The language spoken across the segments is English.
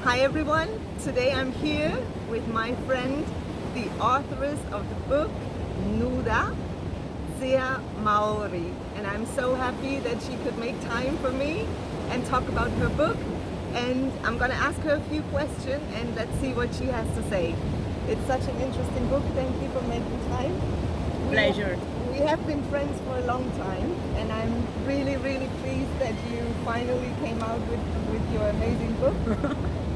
Hi everyone, today I'm here with my friend, the authoress of the book, Nuda, Zea Maori. And I'm so happy that she could make time for me and talk about her book. And I'm gonna ask her a few questions and let's see what she has to say. It's such an interesting book, thank you for making time. Pleasure. We have been friends for a long time and I'm really pleased that you finally came out with your amazing book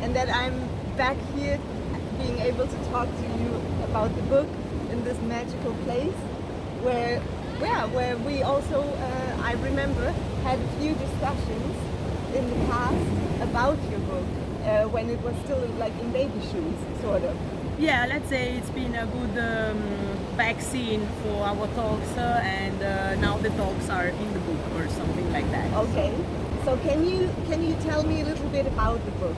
and that I'm back here being able to talk to you about the book in this magical place where we also, I remember, had a few discussions in the past about your book when it was still like in baby shoes, sort of. Yeah, let's say it's been a good back scene for our talks and now the talks are in the book or something like that. Okay, so can you tell me a little bit about the book?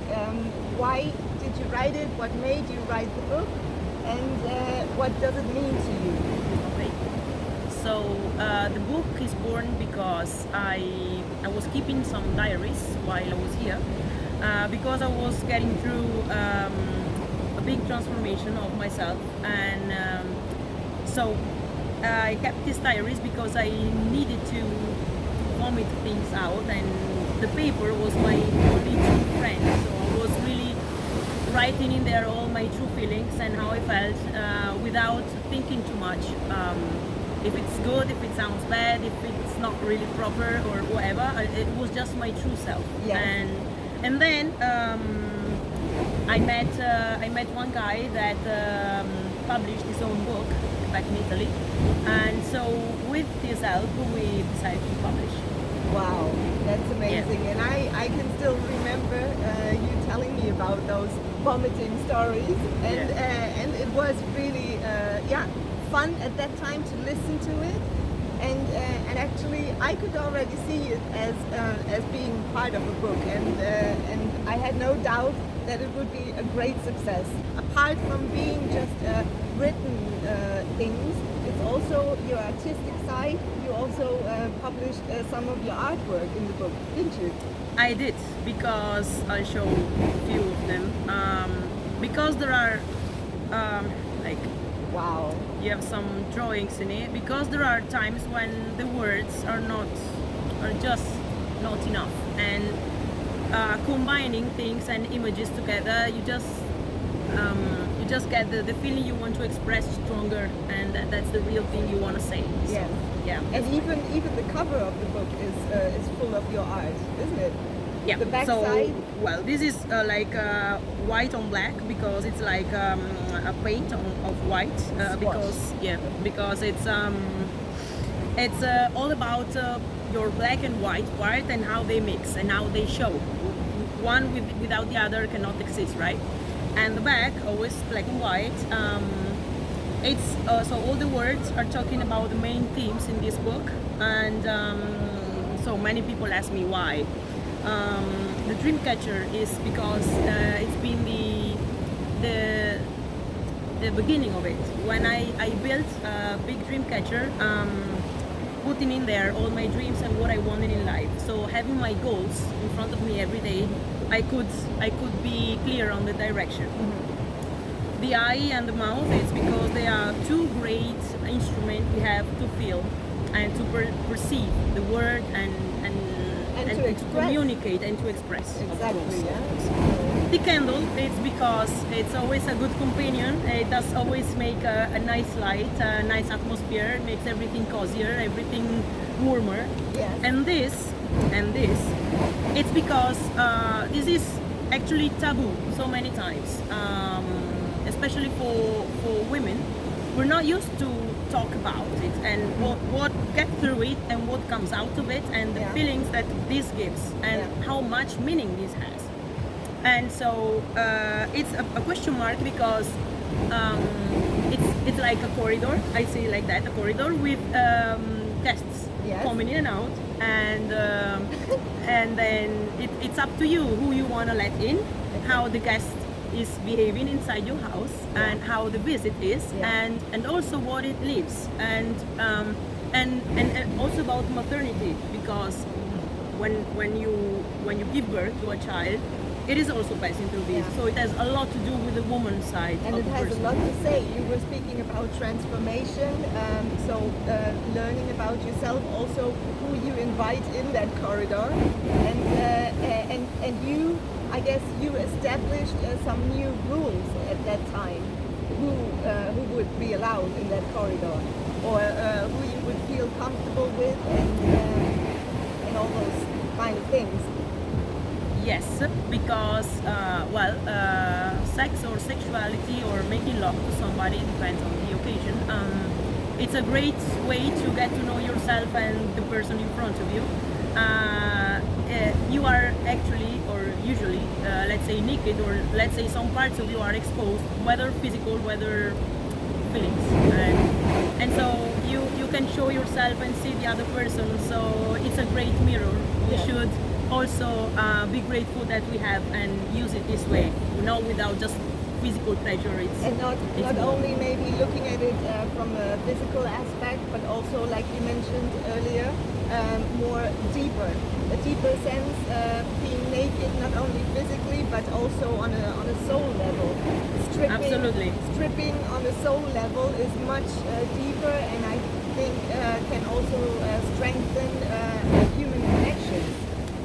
Why did you write it? What made you write the book? And what does it mean to you? Okay. So the book is born because I was keeping some diaries while I was here because I was getting through a big transformation of myself, and so I kept these diaries because I needed to vomit things out, and the paper was my only true friend. So I was really writing in there all my true feelings and how I felt without thinking too much. If it's good, if it sounds bad, if it's not really proper or whatever, it was just my true self. Yes. And then I met one guy that published his own book back in Italy, and so with his help we decided to publish. Wow, that's amazing. Yeah. And I can still remember you telling me about those vomiting stories, and it was really fun at that time to listen to it, and actually I could already see it as being part of a book, and I had no doubt that it would be a great success. Apart from being just written things, it's also your artistic side. You also published some of your artwork in the book, didn't you? I did, because I'll show a few of them. Because there are like, wow, you have some drawings in it, because there are times when the words are just not enough, and combining things and images together, you just get the feeling you want to express stronger, and that's the real thing you want to say. So, yeah. Yeah. And even the cover of the book is full of your art, isn't it? Yeah. The back So, side. well, this is like white on black, because it's like a paint of white. Because it's all about your black and white part and how they mix and how they show. One without the other cannot exist, right? And the back, always black and white. It's so all the words are talking about the main themes in this book, and so many people ask me why. The Dreamcatcher is because it's been the beginning of it. When I built a big Dreamcatcher, putting in there all my dreams and what I wanted in life. So having my goals in front of me every day, I could be clear on the direction. Mm-hmm. The eye and the mouth is because they are two great instruments we have to feel and to perceive the word and to communicate and to express. Exactly, yeah. The candle, it's because it's always a good companion. It does always make a nice light, a nice atmosphere, makes everything cozier, everything warmer. Yes. And this, it's because this is actually taboo so many times, especially for women. We're not used to talk about it and what gets through it and what comes out of it and the feelings that this gives and how much meaning this has. And so it's a question mark because it's like a corridor. I see it like that, a corridor with guests coming in and out, and then it's up to you who you want to let in, how the guest is behaving inside your house, and how the visit is, and also what it leaves, and also about maternity, because when you give birth to a child, it is also passing through this. Yeah. So it has a lot to do with the woman side And of it the has person. a lot to say. You were speaking about transformation, learning about yourself, also who you invite in that corridor, and you, I guess, you established some new rules at that time. Who would be allowed in that corridor, or who you would feel comfortable with, and all those kind of things. Yes, because sex or sexuality or making love to somebody depends on the occasion. It's a great way to get to know yourself and the person in front of you. You are actually, or usually, let's say naked, or let's say some parts of you are exposed, whether physical, whether feelings, and so you can show yourself and see the other person. So it's a great mirror. We Yeah. should also be grateful that we have and use it this way, not without just physical pleasure. And not more. only maybe looking at it from a physical aspect, but also, like you mentioned earlier, more a deeper sense, being naked not only physically but also on a soul level. Absolutely. Stripping on a soul level is much deeper, and I think can also strengthen human connections.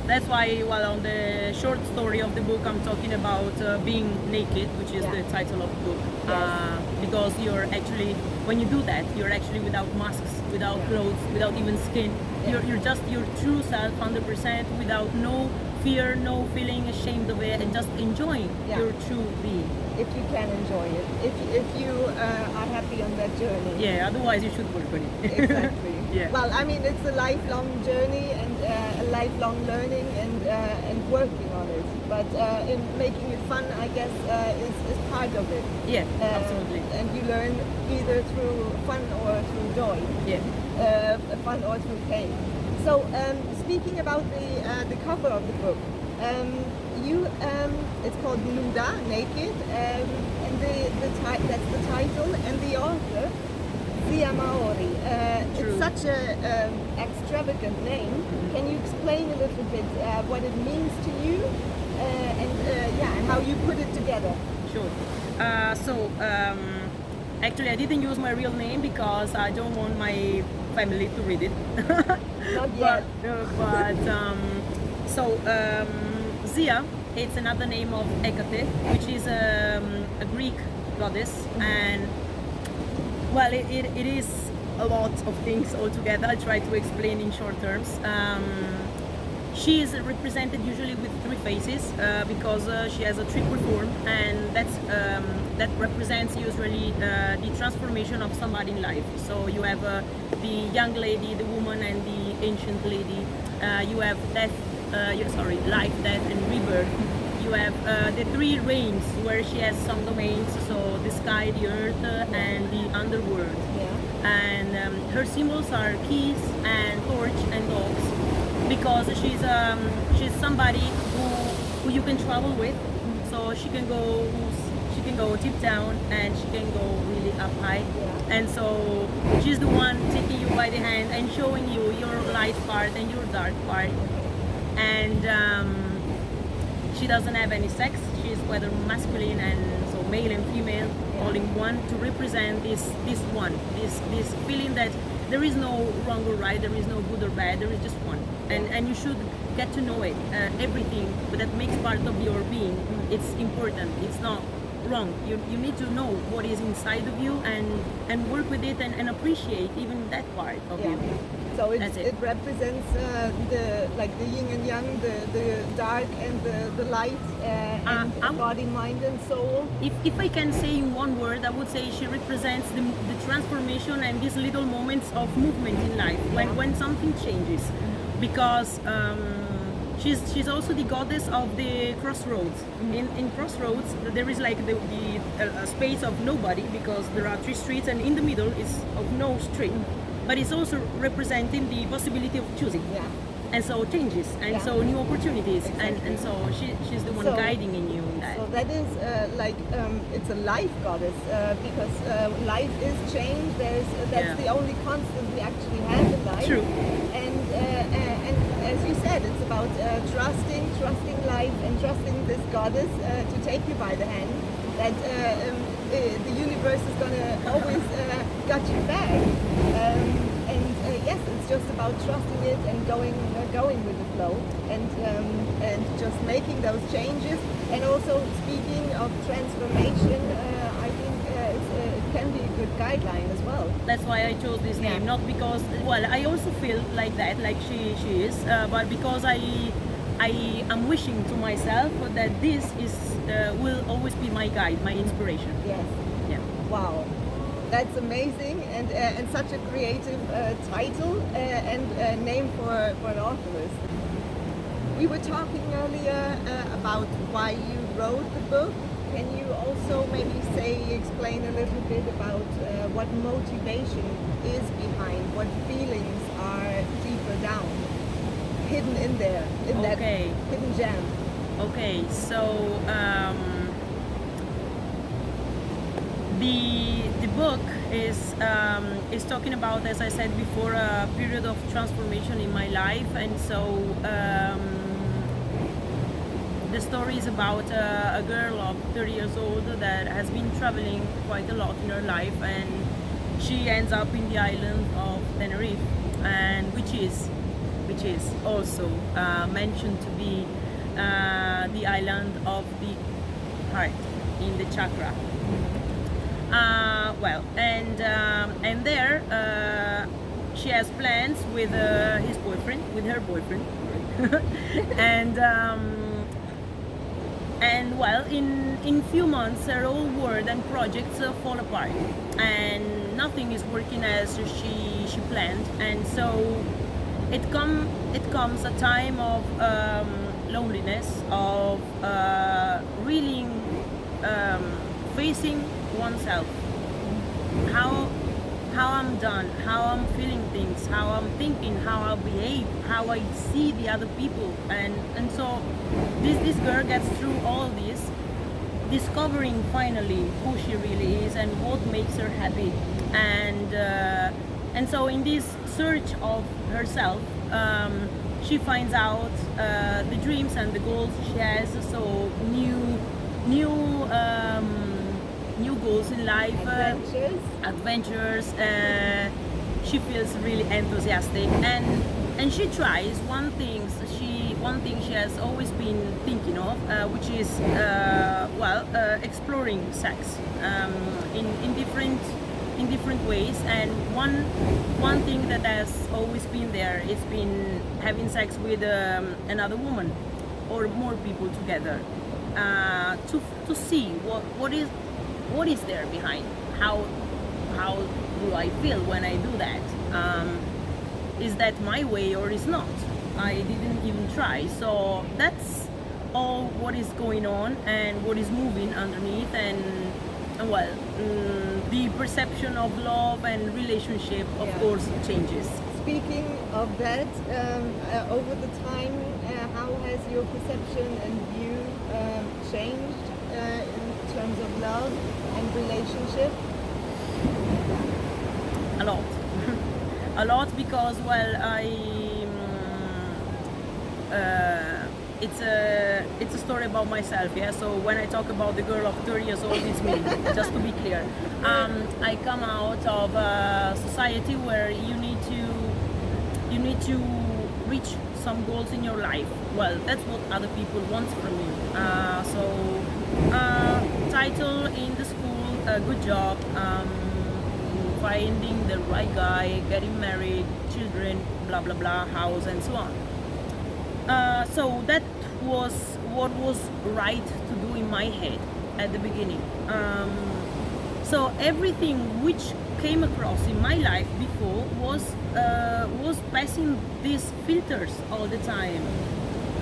That's why, on the short story of the book, I'm talking about being naked, which is the title of the book. Yes. Because you're actually, when you do that, you're actually without masks, without clothes, without even skin. You're just your true self, 100%, without no fear, no feeling ashamed of it, and just enjoying your true being. If you can enjoy it, if you are happy on that journey. Yeah, otherwise you should work on it. Exactly. Yeah. Well, I mean, it's a lifelong journey and a lifelong learning and working on it. But in making it fun, I guess, is part of it. Yeah, absolutely. And you learn either through fun or through joy. Yeah. Fun or through pain. So, speaking about the cover of the book, it's called Nuda, Naked, and that's the title, and the author, Zea Maori. It's such a extravagant name. Can you explain a little bit what it means to you, and how you put it together? Sure. Actually, I didn't use my real name because I don't want my family to read it. Not yet. Zea, it's another name of Ekate, which is a Greek goddess, and it is a lot of things altogether. I'll try to explain in short terms. She is represented usually with three faces because she has a triple form, and that represents usually the transformation of somebody in life. So you have the young lady, the woman, and the ancient lady. You have life, death, and rebirth. You have the three realms where she has some domains, so the sky, the earth, and the underworld. Yeah. And her symbols are keys and torch and dogs, because she's somebody who you can travel with. So she can go deep down, and she can go really up high. Yeah. And so she's the one taking you by the hand and showing you your light part and your dark part. And she doesn't have any sex. She's whether masculine and so male and female, all in one, to represent this feeling that there is no wrong or right, there is no good or bad, there is just one. And you should get to know it, everything that makes part of your being. It's important. It's not wrong. You need to know what is inside of you and work with it and appreciate even that part of you. So That's it. It represents the yin and yang, the dark and the light, and body, mind, and soul. If I can say in one word, I would say she represents the transformation and these little moments of movement in life when something changes, because she's also the goddess of the crossroads. In crossroads, there is like the space of nobody, because there are three streets, and in the middle is of no street. But it's also representing the possibility of choosing. Yeah. And so changes, and so new opportunities, Exactly. and so she's the one guiding in you in that. So that is it's a life goddess, because life is change. That's the only constant we actually have in life. True. And as you said, it's about trusting life and trusting this goddess to take you by the hand. That the universe is gonna always got your back. Yes, it's just about trusting it and going with the flow, and just making those changes. And also, speaking of transformation, I think it can be a good guideline as well. That's why I chose this name, not because, well, I also feel like that, like she is, but because I am wishing to myself that this is will always be my guide, my inspiration. Yes. Yeah. Wow. That's amazing, and such a creative title and name for an authoress. We were talking earlier about why you wrote the book. Can you also maybe explain a little bit about what motivation is behind, what feelings are deeper down, hidden in there, in that hidden gem? Okay, so the book is talking about, as I said before, a period of transformation in my life, and so the story is about a girl of 30 years old that has been traveling quite a lot in her life, and she ends up in the island of Tenerife, and which is also mentioned to be the island of the heart in the chakra. And there she has plans with her boyfriend, and well, in few months her whole world and projects fall apart, and nothing is working as she planned, and so it comes a time of loneliness, of really facing oneself, how I'm done, how I'm feeling things, how I'm thinking, how I behave, how I see the other people, and so this girl gets through all this, discovering finally who she really is and what makes her happy, and so in this search of herself, she finds out the dreams and the goals she has, so new goals in life, adventures. She feels really enthusiastic, and she tries one thing she has always been thinking of, which is exploring sex in different ways. And one thing that has always been there is been having sex with another woman or more people together, to see what is there behind, how do I feel when I do that, is that my way or is not. I didn't even try, so that's all what is going on and what is moving underneath, and the perception of love and relationship of course changes. Speaking of that, over the time, how has your perception and view changed in terms of love and relationship? A lot. A lot, because it's a story about myself, yeah. So when I talk about the girl of 30 years old, it's me. Just to be clear, I come out of a society where you need to reach some goals in your life. Well, that's what other people want from you. Title in the school, a good job, finding the right guy, getting married, children, blah blah blah, house, and so on. So that was what was right to do in my head at the beginning. So everything which came across in my life before was passing these filters all the time.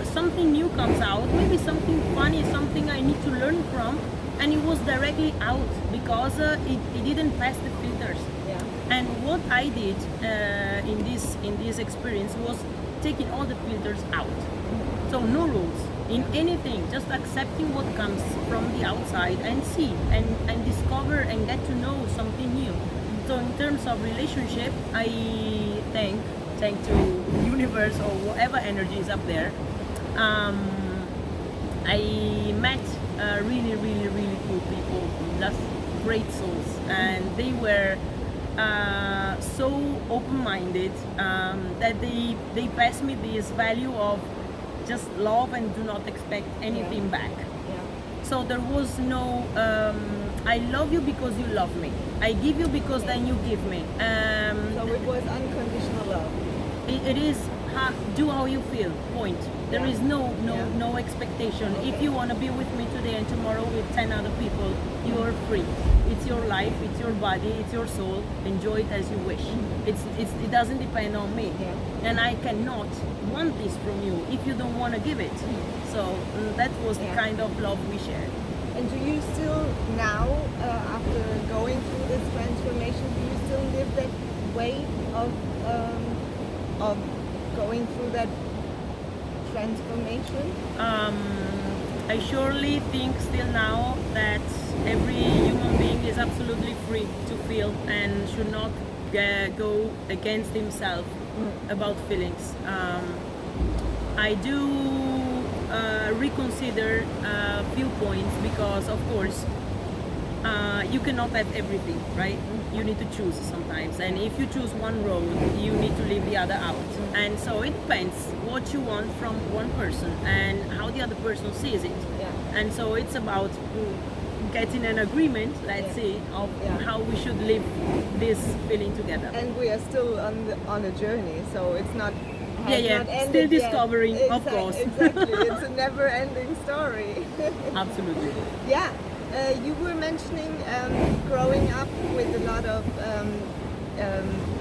Something new comes out, maybe something funny, something I need to learn from, and it was directly out because it didn't pass the filters. Yeah. And what I did in this experience was taking all the filters out. So no rules in anything, just accepting what comes from the outside and see and discover and get to know something new. So in terms of relationship, I thank thanks to universe or whatever energy is up there, I met really, really, really cool people, just great souls, and they were so open-minded that they passed me this value of just love and do not expect anything back. So there was no I love you because you love me, I give you because then you give me. So it was unconditional love. It is do how you feel, point. There is no expectation. If you want to be with me today and tomorrow with 10 other people, you are free. It's your life, it's your body, it's your soul. Enjoy it as you wish. It doesn't depend on me. And I cannot want this from you if you don't want to give it. So that was the kind of love we shared. And do you still now, after going through this transformation, do you still live that way of going through that transformation? I surely think still now that every human being is absolutely free to feel and should not go against himself about feelings. I do reconsider a few points because, of course, you cannot have everything, right? You need to choose sometimes, and if you choose one road, you need to leave the other out. And so it depends what you want from one person and how the other person sees it. And so it's about getting an agreement, let's say, of how we should live this feeling together. And we are still on a journey, so it's not still discovering yet. Of course. Exactly, it's a never-ending story. Absolutely. You were mentioning growing up with a lot of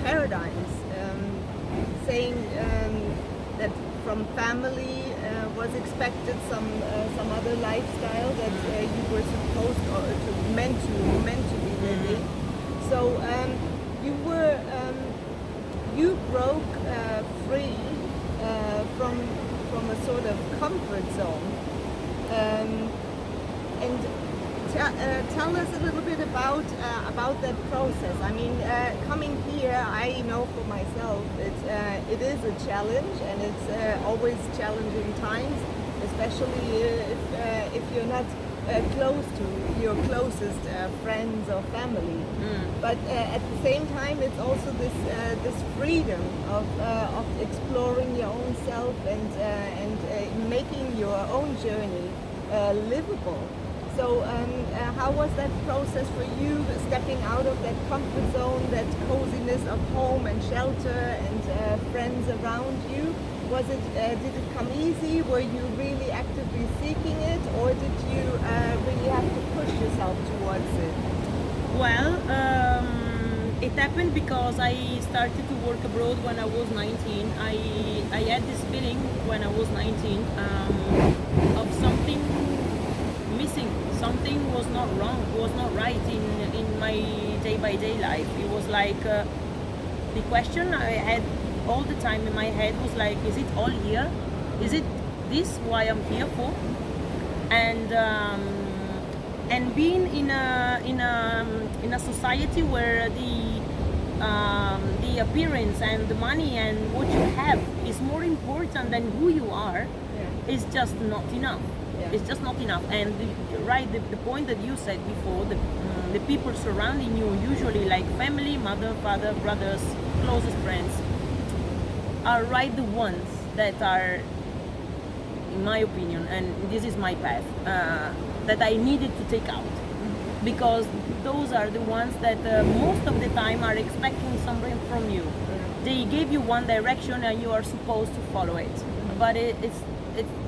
paradigms, saying that from family was expected some other lifestyle that you were supposed or meant to be living. So you broke free from a sort of comfort zone, and tell us a little bit about that process. I mean, coming here, I know for myself it is a challenge, and it's always challenging times, especially if you're not close to your closest friends or family. But at the same time, it's also this freedom of exploring your own self and making your own journey livable. So how was that process for you, stepping out of that comfort zone, that coziness of home and shelter and friends around you? Did it come easy? Were you really actively seeking it, or did you really have to push yourself towards it? Well, it happened because I started to work abroad when I was 19. I had this feeling when I was 19 of something missing. Something was not wrong, was not right in my day-by-day life. It was like the question I had all the time in my head was like, is it all here? Is it this why I'm here for? And being in a society where the appearance and the money and what you have is more important than who you are, is just not enough. It's just not enough. And the point that you said before, the people surrounding you, usually like family, mother, father, brothers, closest friends, are the ones that are, in my opinion, and this is my path, that I needed to take out. Because those are the ones that most of the time are expecting something from you. They gave you one direction and you are supposed to follow it. But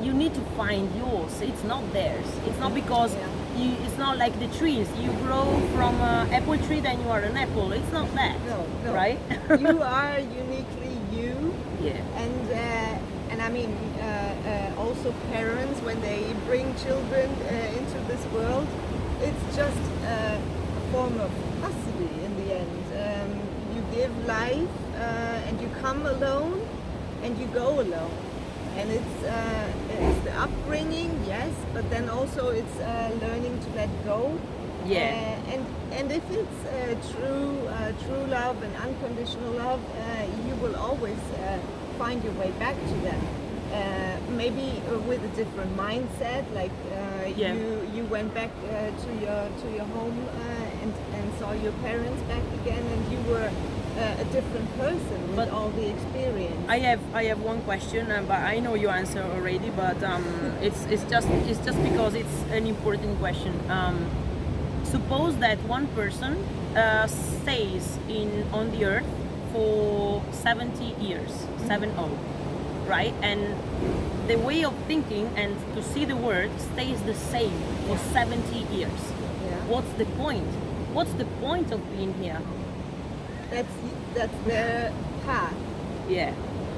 you need to find yours. It's not theirs. It's not because it's not like the trees. You grow from an apple tree, then you are an apple. It's not that. No. Right? You are uniquely you. Yeah. And I mean, also parents, when they bring children into this world, it's just a form of custody in the end. You give life, and you come alone, and you go alone. And it's the upbringing, yes, but then also it's learning to let go Yeah. And if it's true love and unconditional love, you will always find your way back to that. Maybe with a different mindset, like Yeah. you went back to your home and saw your parents back again, and you were a different person with But all the experience. I have one question, but I know your answer already. But it's just because it's an important question. Suppose that one person stays on the earth for 70 years, 70, right? And the way of thinking and to see the world stays the same for 70 years. Yeah. What's the point? What's the point of being here? That's their path. Yeah.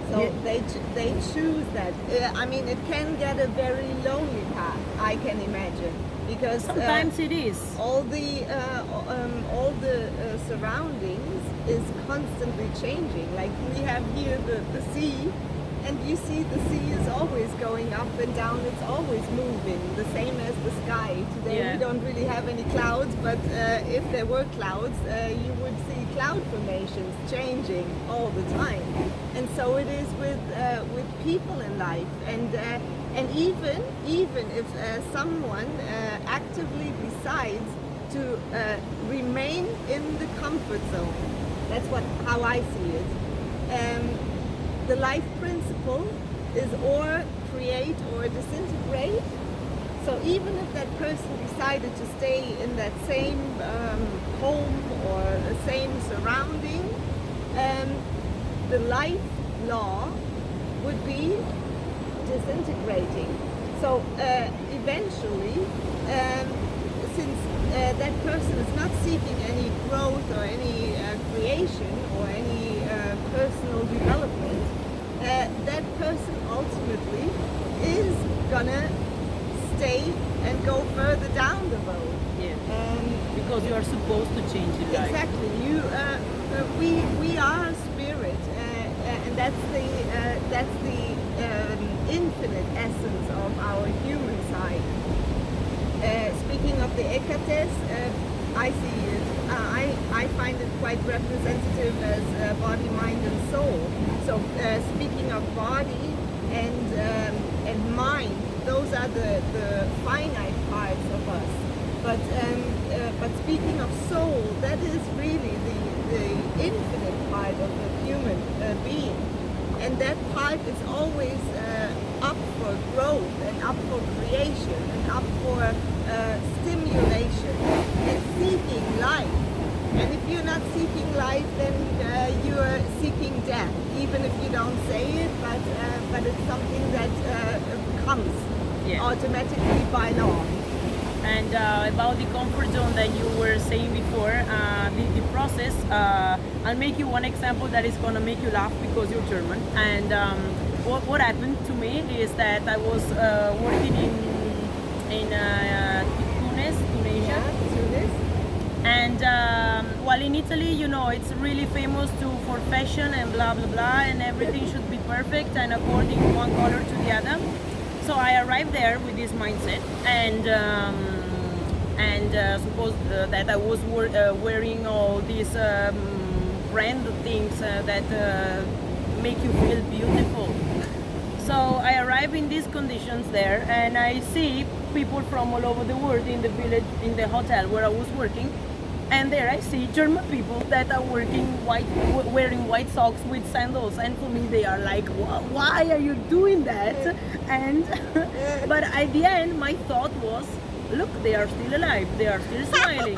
So Yeah. they choose that. I mean, it can get a very lonely path, I can imagine, because Sometimes it is. all the surroundings is constantly changing. Like we have here the sea, and you see the sea is always going up and down. It's always moving, the same as the sky. Today Yeah. we don't really have any clouds, but if there were clouds, you would see cloud formations changing all the time. And so it is with people in life, and even if someone actively decides to remain in the comfort zone, that's how I see it. The life principle is or create or disintegrate. So even if that person decided to stay in that same home or the same surrounding, the life law would be disintegrating. So eventually, since that person is not seeking any growth or any creation or any personal development, that person ultimately is gonna stay and go further down the road. Yeah. Because you are supposed to change in life. Exactly. We are spirit, and that's the infinite essence of our human side. Speaking of the Ekates, I see it. I find it quite representative as body, mind, and soul. So speaking of body and mind, those are the finite parts of us. But speaking of soul, that is really the infinite part of the human being. And that part is always up for growth and up for creation and up for stimulation and seeking life. And if you're not seeking life, then you're seeking death, even if you don't say it, but it's something that comes automatically by law. And about the comfort zone that you were saying before, the process, I'll make you one example that is going to make you laugh because you're German. And what happened to me is that I was working in Tunisia. Yeah, Tunis. And while in Italy, you know, it's really famous for fashion and blah blah blah, and everything should be perfect and according one color to the other. So I arrived there with this mindset, and suppose that I was wearing all these brand things that make you feel beautiful. So I arrive in these conditions there, and I see people from all over the world in the village, in the hotel where I was working. And there I see German people that are wearing white socks with sandals, and for me they are like, why are you doing that? And but at the end my thought was, look, they are still alive, they are still smiling,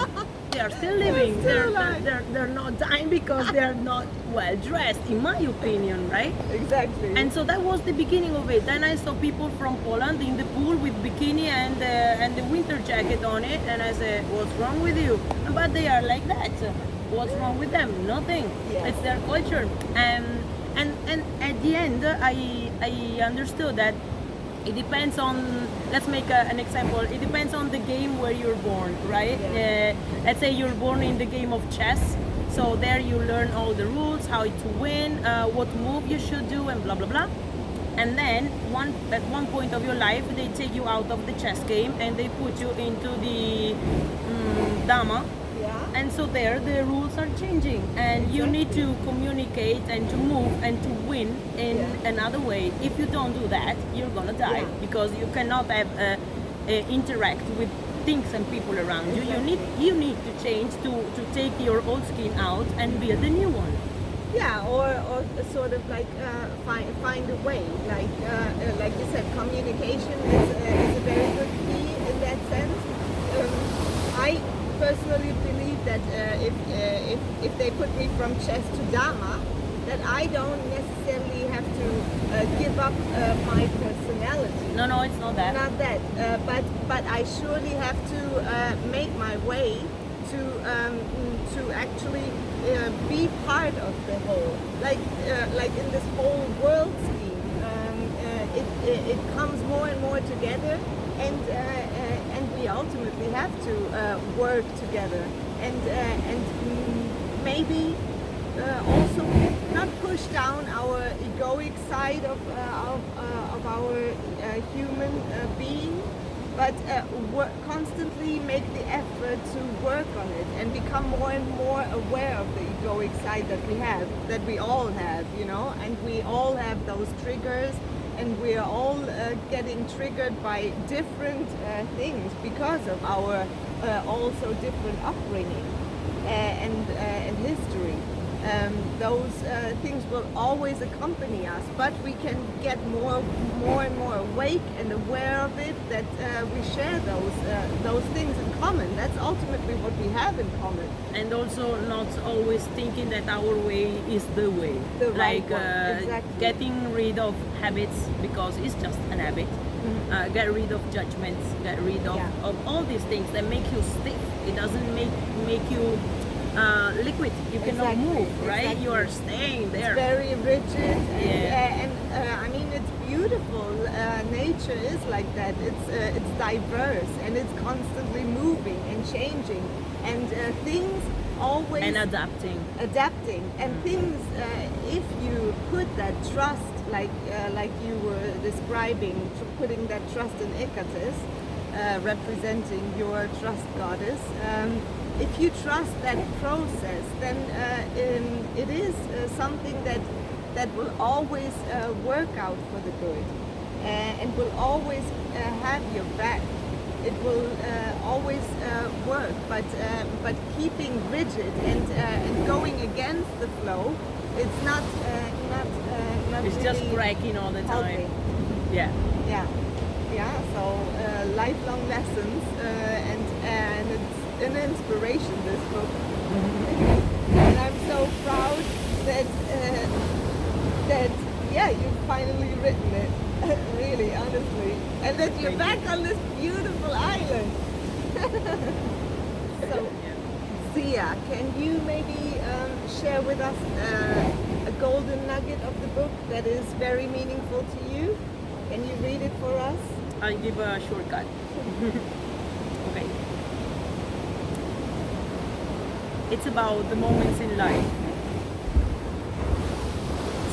they are still living, they're not dying because they're not well dressed, in my opinion, right? Exactly. And so that was the beginning of it. Then I saw people from Poland in the pool with bikini and the winter jacket on it, and I said, what's wrong with you? But they are like that. What's wrong with them? Nothing. Yeah. It's their culture. And at the end, I understood that it depends on, let's make an example, it depends on the game where you're born, right? Yeah. Let's say you're born in the game of chess, so there you learn all the rules, how to win, what move you should do, and blah blah blah. And then at one point of your life they take you out of the chess game and they put you into the Dharma. Yeah. And so there the rules are changing, and you need to communicate and to move and to win in another way. If you don't do that, you're gonna die, because you cannot have interact with things and people around you. You need to change to take your old skin out and build a new one. Yeah, or sort of like find a way. Like you said, communication is a very good key in that sense. I personally believe that if they put me from chess to Dharma, that I don't necessarily have to give up my personality. No, it's not that. Not that, but I surely have to make my way to actually be part of the whole. Like in this whole world scheme, it comes more and more together, and we ultimately have to work together, and maybe also not push down our egoic side of our human being, but constantly make the effort to work on it and become more and more aware of the egoic side that we all have, you know, and we all have those triggers, and we are all getting triggered by different things because of our also different upbringing and history. Those things will always accompany us, but we can get more and more awake and aware of it, that we share those things in common. That's ultimately what we have in common. And also not always thinking that our way is the way. The right like one. Exactly. getting rid of habits, because it's just an habit. Get rid of judgments, get rid of all these things that make you stiff. It doesn't make you liquid. You cannot move, right? Exactly. You are staying there. It's very rigid, and I mean, it's beautiful. Nature is like that. It's diverse, and it's constantly moving and changing, and things always and adapting. And things, if you put that trust, like you were describing, putting that trust in Ekate, representing your trust goddess. If you trust that process, then it is something that will always work out for the good, and will always have your back. It will always work, but keeping rigid and going against the flow, it's not It's really just cracking all the time. helping. Yeah. So lifelong lessons, and it's an inspiration, this book. And I'm so proud that you've finally written it. Really, honestly, and that you're back on this beautiful island. So, Zea, can you maybe share with us a golden nugget of the book that is very meaningful to you? Can you read it for us? I'll give a shortcut. Okay. It's about the moments in life.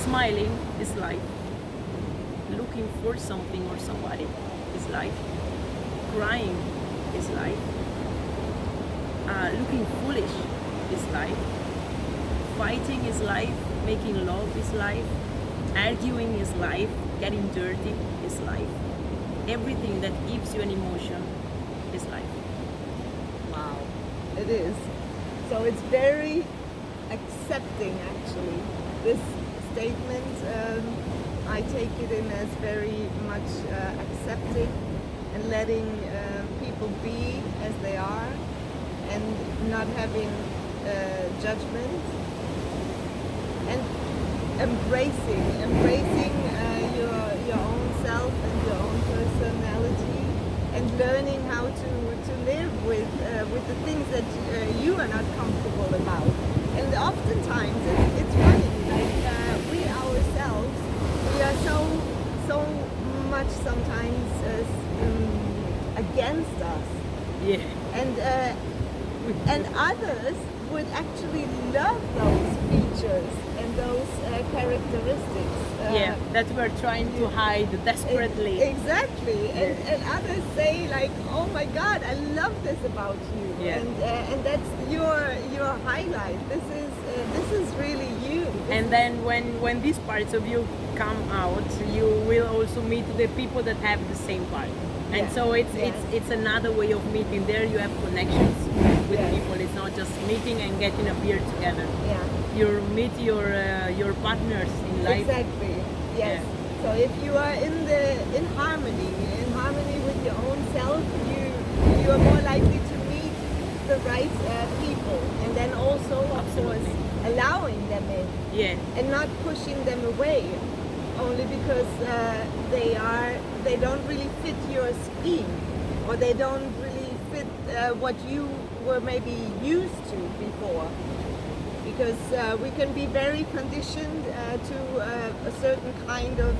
Smiling is life. Looking for something or somebody is life. Crying is life. Looking foolish is life. Fighting is life. Making love is life. Arguing is life. Getting dirty is life. Everything that gives you an emotion is life. Wow, it is. So it's very accepting, actually. This statement, I take it in as very much accepting and letting people be as they are, and not having judgment, and embracing your own self and your own personality, and learning how to live with the things that you are not comfortable about. And oftentimes it's funny, like we ourselves, we are so much sometimes against us. Yeah. And others would actually love those features and those characteristics. Yeah, that we're trying to hide desperately. Exactly, and others say like, "Oh my God, I love this about you," Yeah. and that's your highlight. This is really you. And then when these parts of you come out, you will also meet the people that have the same part. And Yeah. so Yeah. it's another way of meeting. There you have connections with Yeah. people. It's not just meeting and getting a beer together. Yeah. You meet your partners in life. Exactly. Yes. So if you are in harmony with your own self, you are more likely to meet the right people, and then also, of Absolutely. course, allowing them in Yeah. and not pushing them away, only because they don't really fit your scheme, or they don't really fit what you were maybe used to before. Because we can be very conditioned to a certain kind of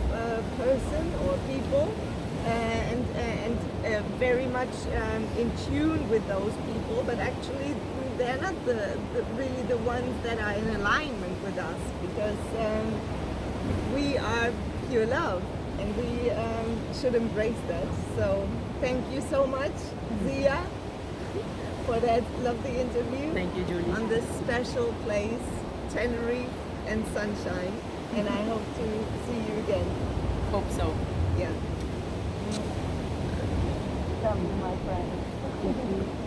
person or people, and very much in tune with those people, but actually they're not really the ones that are in alignment with us, because we are pure love, and we should embrace that. So thank you so much, Zea, for that lovely interview. Thank you, Julie. On this special place, Tenerife and sunshine, and I hope to see you again. Hope so. Yeah. Come, my friend.